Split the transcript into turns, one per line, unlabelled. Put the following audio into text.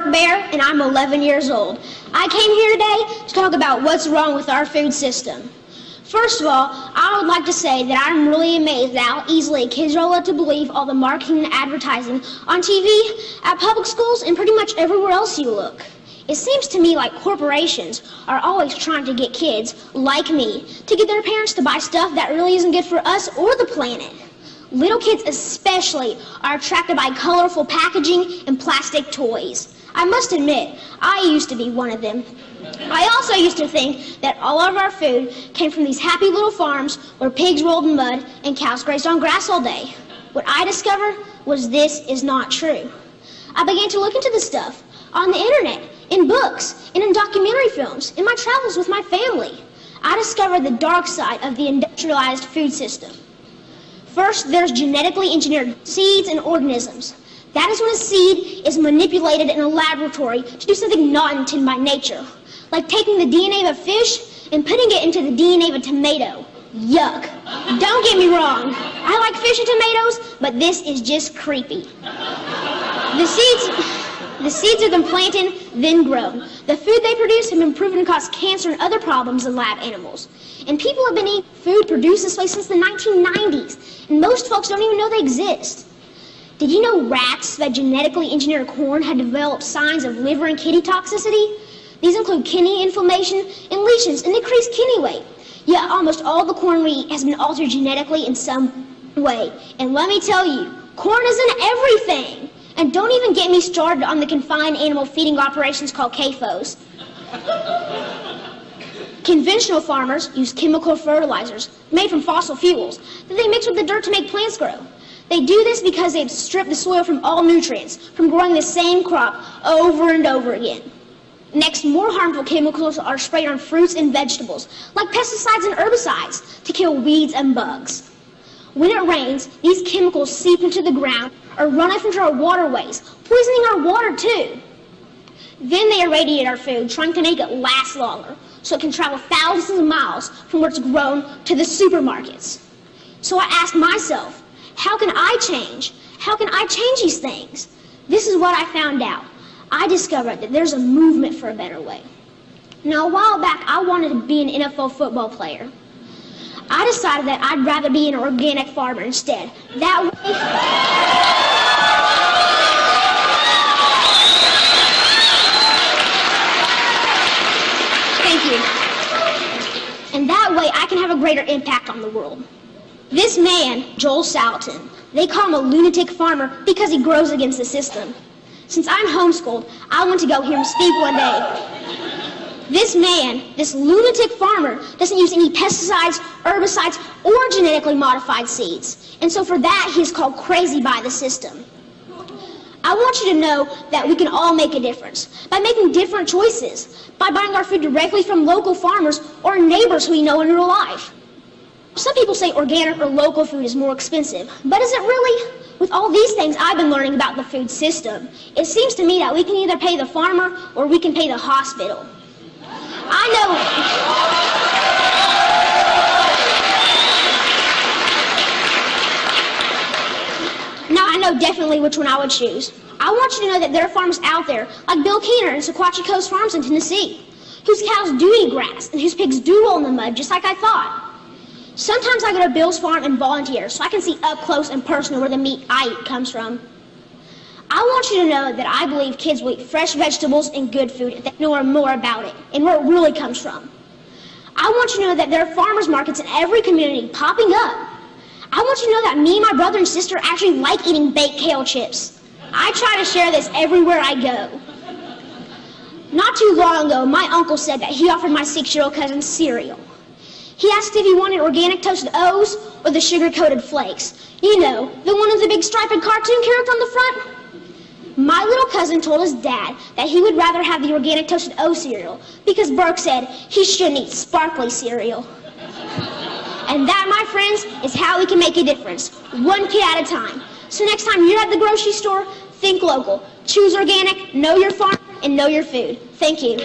Burke Bear, and I'm 11 years old. I came here today to talk about what's wrong with our food system. First of all, I would like to say that I'm really amazed at how easily kids are led to believe all the marketing and advertising on TV, at public schools, and pretty much everywhere else you look. It seems to me like corporations are always trying to get kids, like me, to get their parents to buy stuff that really isn't good for us or the planet. Little kids especially are attracted by colorful packaging and plastic toys. I must admit, I used to be one of them. I also used to think that all of our food came from these happy little farms where pigs rolled in mud and cows grazed on grass all day. What I discovered was this is not true. I began to look into this stuff on the internet, in books, and in documentary films, in my travels with my family. I discovered the dark side of the industrialized food system. First, there's genetically engineered seeds and organisms. That is when a seed is manipulated in a laboratory to do something not intended by nature, like taking the DNA of a fish and putting it into the DNA of a tomato. Yuck. Don't get me wrong. I like fish and tomatoes, but this is just creepy. The seeds have been planted, then grown. The food they produce have been proven to cause cancer and other problems in lab animals. And people have been eating food produced this way since the 1990s, and most folks don't even know they exist. Did you know rats that genetically engineered corn had developed signs of liver and kidney toxicity? These include kidney inflammation and lesions and increased kidney weight. Yet almost all the corn we eat has been altered genetically in some way. And let me tell you, corn isn't everything. And don't even get me started on the confined animal feeding operations called CAFOs. Conventional farmers use chemical fertilizers made from fossil fuels that they mix with the dirt to make plants grow. They do this because they've stripped the soil from all nutrients from growing the same crop over and over again. Next, more harmful chemicals are sprayed on fruits and vegetables, like pesticides and herbicides, to kill weeds and bugs. When it rains, these chemicals seep into the ground or run off into our waterways, poisoning our water too. Then they irradiate our food, trying to make it last longer, so it can travel thousands of miles from where it's grown to the supermarkets. So I asked myself, how can I change? How can I change these things? This is what I found out. I discovered that there's a movement for a better way. Now, a while back, I wanted to be an NFL football player. I decided that I'd rather be an organic farmer instead. That way... Thank you. And that way I can have a greater impact on the world. This man, Joel Salatin, they call him a lunatic farmer because he grows against the system. Since I'm homeschooled, I went to go hear him speak one day. This man, this lunatic farmer, doesn't use any pesticides, herbicides, or genetically modified seeds. And so for that, he's called crazy by the system. I want you to know that we can all make a difference by making different choices, by buying our food directly from local farmers or neighbors who we know in real life. Some people say organic or local food is more expensive, but is it really? With all these things I've been learning about the food system, it seems to me that we can either pay the farmer or we can pay the hospital. I know definitely which one I would choose. I want you to know that there are farmers out there, like Bill Keener and Sequatchie Coast Farms in Tennessee, whose cows do eat grass and whose pigs do roll in the mud, just like I thought. Sometimes I go to Bill's farm and volunteer so I can see up close and personal where the meat I eat comes from. I want you to know that I believe kids will eat fresh vegetables and good food if they know more about it and where it really comes from. I want you to know that there are farmers markets in every community popping up. I want you to know that me and my brother and sister actually like eating baked kale chips. I try to share this everywhere I go. Not too long ago, my uncle said that he offered my 6-year-old cousin cereal. He asked if he wanted organic toasted O's or the sugar-coated flakes. You know, the one with the big striped cartoon character on the front. My little cousin told his dad that he would rather have the organic toasted O cereal because Burke said he shouldn't eat sparkly cereal. And that, my friends, is how we can make a difference, one kid at a time. So next time you're at the grocery store, think local. Choose organic, know your farm, and know your food. Thank you.